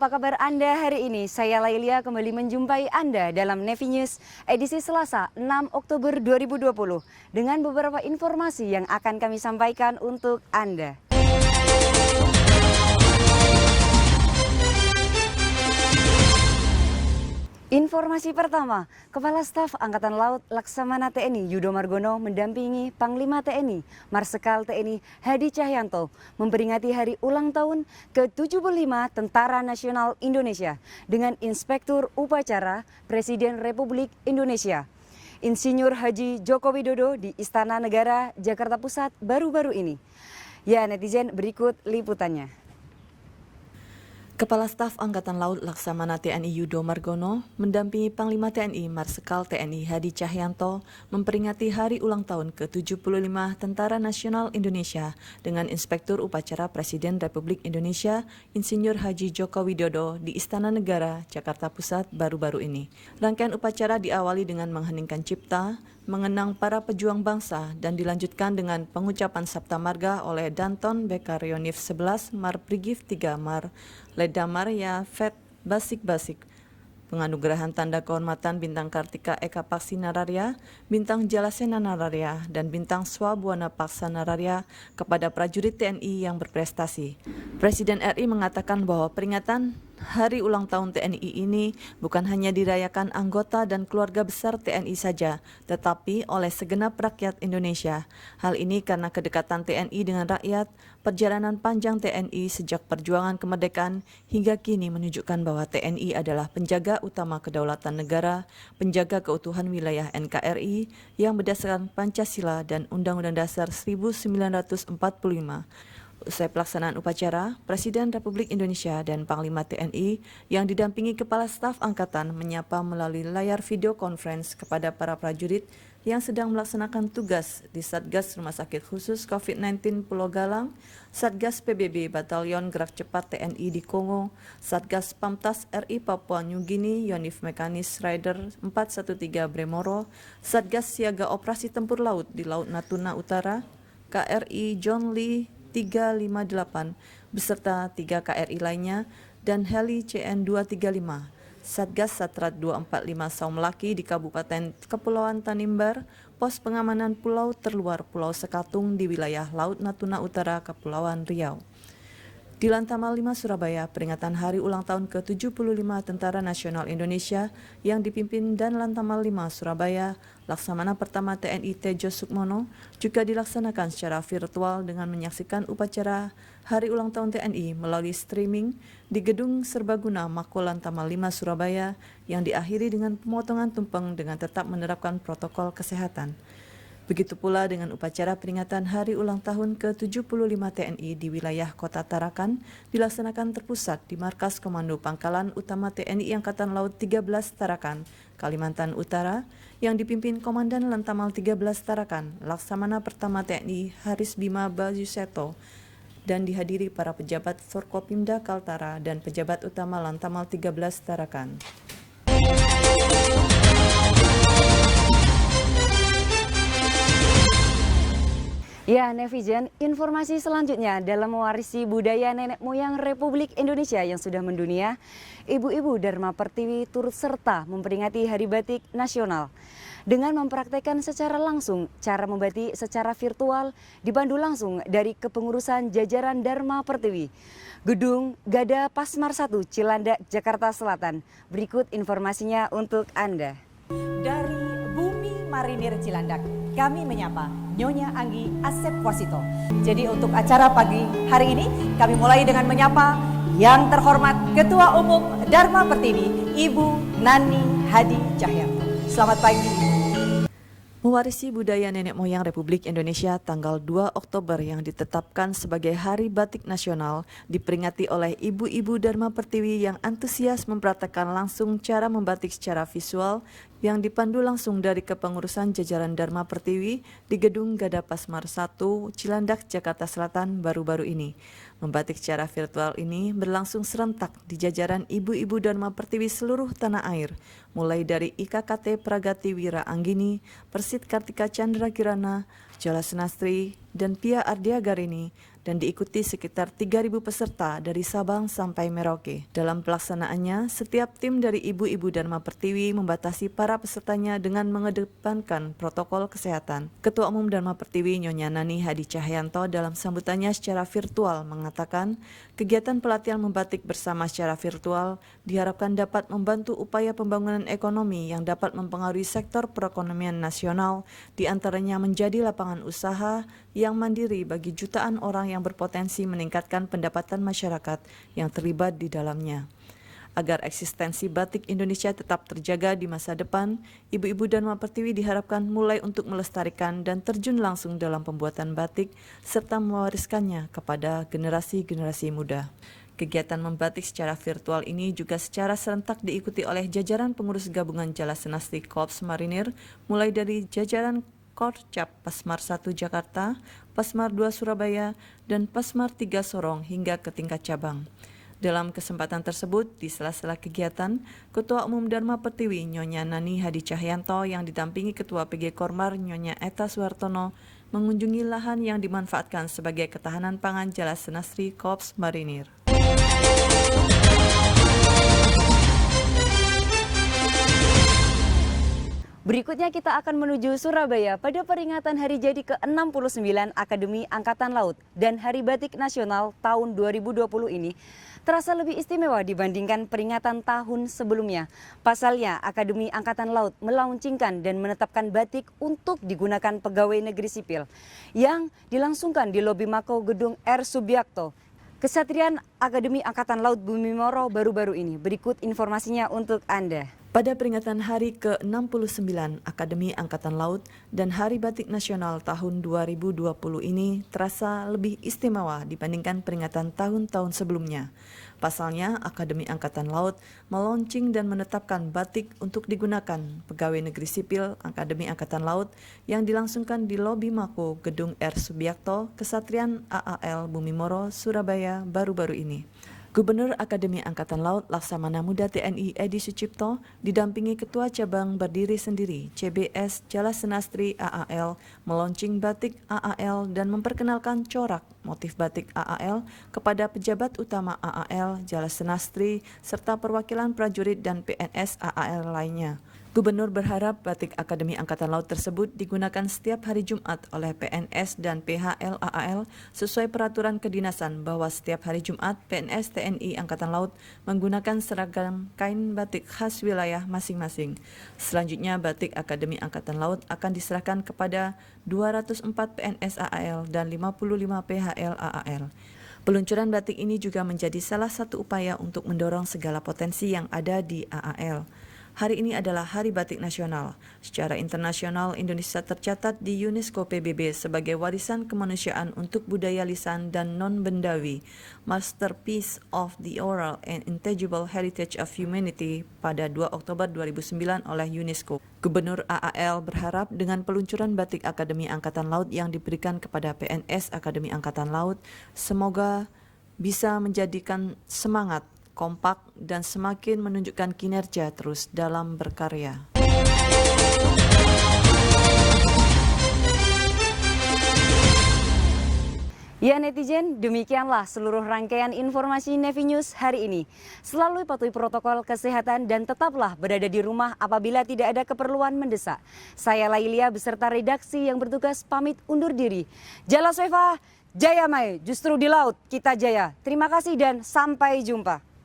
Apa kabar Anda hari ini? Saya Lailia kembali menjumpai Anda dalam Nevi News edisi Selasa 6 Oktober 2020 dengan beberapa informasi yang akan kami sampaikan untuk Anda. Informasi pertama, Kepala Staf Angkatan Laut Laksamana TNI Yudo Margono mendampingi Panglima TNI Marsikal TNI Hadi Cahyanto memperingati hari ulang tahun ke-75 Tentara Nasional Indonesia dengan Inspektur Upacara Presiden Republik Indonesia, Insinyur Haji Joko Widodo di Istana Negara Jakarta Pusat baru-baru ini. Ya netizen, berikut liputannya. Kepala Staf Angkatan Laut Laksamana TNI Yudo Margono mendampingi Panglima TNI Marsikal TNI Hadi Cahyanto memperingati hari ulang tahun ke-75 Tentara Nasional Indonesia dengan Inspektur Upacara Presiden Republik Indonesia Insinyur Haji Joko Widodo di Istana Negara Jakarta Pusat baru-baru ini. Rangkaian upacara diawali dengan mengheningkan cipta, mengenang para pejuang bangsa dan dilanjutkan dengan pengucapan Sabta Marga oleh Danton Bekar Yonif 11 Mar Brigif 3 Mar Ledamar Ya Vet Basik-Basik, penganugerahan tanda kehormatan Bintang Kartika Eka Paksi Nararya, Bintang Jalasena Nararya, dan Bintang Swabuana Paksa Nararya kepada prajurit TNI yang berprestasi. Presiden RI mengatakan bahwa peringatan Hari ulang tahun TNI ini bukan hanya dirayakan anggota dan keluarga besar TNI saja, tetapi oleh segenap rakyat Indonesia. Hal ini karena kedekatan TNI dengan rakyat, perjalanan panjang TNI sejak perjuangan kemerdekaan hingga kini menunjukkan bahwa TNI adalah penjaga utama kedaulatan negara, penjaga keutuhan wilayah NKRI yang berdasarkan Pancasila dan Undang-Undang Dasar 1945. Usai pelaksanaan upacara, Presiden Republik Indonesia dan Panglima TNI yang didampingi Kepala Staf Angkatan menyapa melalui layar video conference kepada para prajurit yang sedang melaksanakan tugas di Satgas Rumah Sakit Khusus COVID-19 Pulau Galang, Satgas PBB Batalion Gerak Cepat TNI di Kongo, Satgas Pamtas RI Papua New Guinea Yonif Mekanis Rider 413 Bremoro, Satgas Siaga Operasi Tempur Laut di Laut Natuna Utara, KRI John Lee 358 beserta 3 KRI lainnya dan heli CN 235, Satgas Satrat 245 Saumlaki di Kabupaten Kepulauan Tanimbar, pos pengamanan pulau terluar Pulau Sekatung di wilayah Laut Natuna Utara Kepulauan Riau. Di Lantamal 5 Surabaya, peringatan hari ulang tahun ke-75 Tentara Nasional Indonesia yang dipimpin dan Lantamal 5 Surabaya, Laksamana Pertama TNI Tejo Sukmono juga dilaksanakan secara virtual dengan menyaksikan upacara hari ulang tahun TNI melalui streaming di Gedung Serbaguna Mako Lantamal 5 Surabaya yang diakhiri dengan pemotongan tumpeng dengan tetap menerapkan protokol kesehatan. Begitu pula dengan upacara peringatan hari ulang tahun ke-75 TNI di wilayah Kota Tarakan dilaksanakan terpusat di Markas Komando Pangkalan Utama TNI Angkatan Laut 13 Tarakan, Kalimantan Utara, yang dipimpin Komandan Lantamal 13 Tarakan, Laksamana Pertama TNI Haris Bima Bayuseto, dan dihadiri para pejabat Forkopimda Kaltara dan pejabat utama Lantamal 13 Tarakan. Ya, netizen, informasi selanjutnya dalam mewarisi budaya nenek moyang Republik Indonesia yang sudah mendunia, Ibu-ibu Dharma Pertiwi turut serta memperingati Hari Batik Nasional dengan mempraktekkan secara langsung cara membatik secara virtual dipandu langsung dari kepengurusan jajaran Dharma Pertiwi, Gedung Gada Pasmar 1, Cilandak, Jakarta Selatan. Berikut informasinya untuk Anda. Dari Bumi Marinir Cilandak, kami menyapa Nyonya Anggi Asep Wasito. Jadi untuk acara pagi hari ini, kami mulai dengan menyapa yang terhormat Ketua Umum Dharma Pertiwi, Ibu Nani Hadi Cahyanto. Selamat pagi. Mewarisi budaya nenek moyang Republik Indonesia, tanggal 2 Oktober yang ditetapkan sebagai Hari Batik Nasional diperingati oleh ibu-ibu Dharma Pertiwi yang antusias mempraktekkan langsung cara membatik secara visual yang dipandu langsung dari kepengurusan jajaran Dharma Pertiwi di Gedung Gada Pasmar 1, Cilandak, Jakarta Selatan baru-baru ini. Membatik secara virtual ini berlangsung serentak di jajaran ibu-ibu Dharma Pertiwi seluruh tanah air, mulai dari IKKT Pragati Wira Anggini, Persit Kartika Chandra Kirana, Jala Senastri, dan Pia Ardiagarini, dan diikuti sekitar 3.000 peserta dari Sabang sampai Merauke. Dalam pelaksanaannya, setiap tim dari Ibu-Ibu Dharma Pertiwi membatasi para pesertanya dengan mengedepankan protokol kesehatan. Ketua Umum Dharma Pertiwi Nyonya Nani Hadi Cahyanto dalam sambutannya secara virtual mengatakan, kegiatan pelatihan membatik bersama secara virtual diharapkan dapat membantu upaya pembangunan ekonomi yang dapat mempengaruhi sektor perekonomian nasional, di antaranya menjadi lapangan usaha yang mandiri bagi jutaan orang yang berpotensi meningkatkan pendapatan masyarakat yang terlibat di dalamnya. Agar eksistensi batik Indonesia tetap terjaga di masa depan, Ibu-Ibu Dharma Pertiwi diharapkan mulai untuk melestarikan dan terjun langsung dalam pembuatan batik serta mewariskannya kepada generasi-generasi muda. Kegiatan membatik secara virtual ini juga secara serentak diikuti oleh jajaran pengurus gabungan Jala Senastri Korps Marinir, mulai dari jajaran Korcap Pasmar 1 Jakarta, Pasmar 2 Surabaya, dan Pasmar 3 Sorong hingga ke tingkat cabang. Dalam kesempatan tersebut, di sela-sela kegiatan, Ketua Umum Dharma Pertiwi Nyonya Nani Hadi Cahyanto yang didampingi Ketua PG Kormar Nyonya Eta Suhartono mengunjungi lahan yang dimanfaatkan sebagai ketahanan pangan Jala Senastri Korps Marinir. Berikutnya kita akan menuju Surabaya pada peringatan Hari Jadi ke-69 Akademi Angkatan Laut dan Hari Batik Nasional tahun 2020 ini terasa lebih istimewa dibandingkan peringatan tahun sebelumnya. Pasalnya, Akademi Angkatan Laut melaunchingkan dan menetapkan batik untuk digunakan pegawai negeri sipil yang dilangsungkan di lobi Mako Gedung R. Subiakto, Kesatrian Akademi Angkatan Laut Bumi Moro baru-baru ini. Berikut informasinya untuk Anda. Pada peringatan Hari ke-69 Akademi Angkatan Laut dan Hari Batik Nasional tahun 2020 ini terasa lebih istimewa dibandingkan peringatan tahun-tahun sebelumnya. Pasalnya, Akademi Angkatan Laut melaunching dan menetapkan batik untuk digunakan pegawai negeri sipil Akademi Angkatan Laut yang dilangsungkan di lobi Mako Gedung R. Subiakto, Kesatrian AAL Bumi Moro, Surabaya baru-baru ini. Gubernur Akademi Angkatan Laut Laksamana Muda TNI Edi Sucipto didampingi Ketua Cabang Berdiri Sendiri CBS Jala Senastri AAL melaunching batik AAL dan memperkenalkan corak motif batik AAL kepada pejabat utama AAL Jala Senastri serta perwakilan prajurit dan PNS AAL lainnya. Gubernur berharap batik Akademi Angkatan Laut tersebut digunakan setiap hari Jumat oleh PNS dan PHL AAL sesuai peraturan kedinasan bahwa setiap hari Jumat PNS TNI Angkatan Laut menggunakan seragam kain batik khas wilayah masing-masing. Selanjutnya batik Akademi Angkatan Laut akan diserahkan kepada 204 PNS AAL dan 55 PHL AAL. Peluncuran batik ini juga menjadi salah satu upaya untuk mendorong segala potensi yang ada di AAL. Hari ini adalah Hari Batik Nasional. Secara internasional, Indonesia tercatat di UNESCO PBB sebagai warisan kemanusiaan untuk budaya lisan dan non-bendawi, Masterpiece of the Oral and Intangible Heritage of Humanity pada 2 Oktober 2009 oleh UNESCO. Gubernur AAL berharap dengan peluncuran batik Akademi Angkatan Laut yang diberikan kepada PNS Akademi Angkatan Laut, semoga bisa menjadikan semangat kompak, dan semakin menunjukkan kinerja terus dalam berkarya. Ya netizen, demikianlah seluruh rangkaian informasi Nevi News hari ini. Selalu patuhi protokol kesehatan dan tetaplah berada di rumah apabila tidak ada keperluan mendesak. Saya Lailia beserta redaksi yang bertugas pamit undur diri. Jala Soeva, Jaya Mai, justru di laut kita jaya. Terima kasih dan sampai jumpa.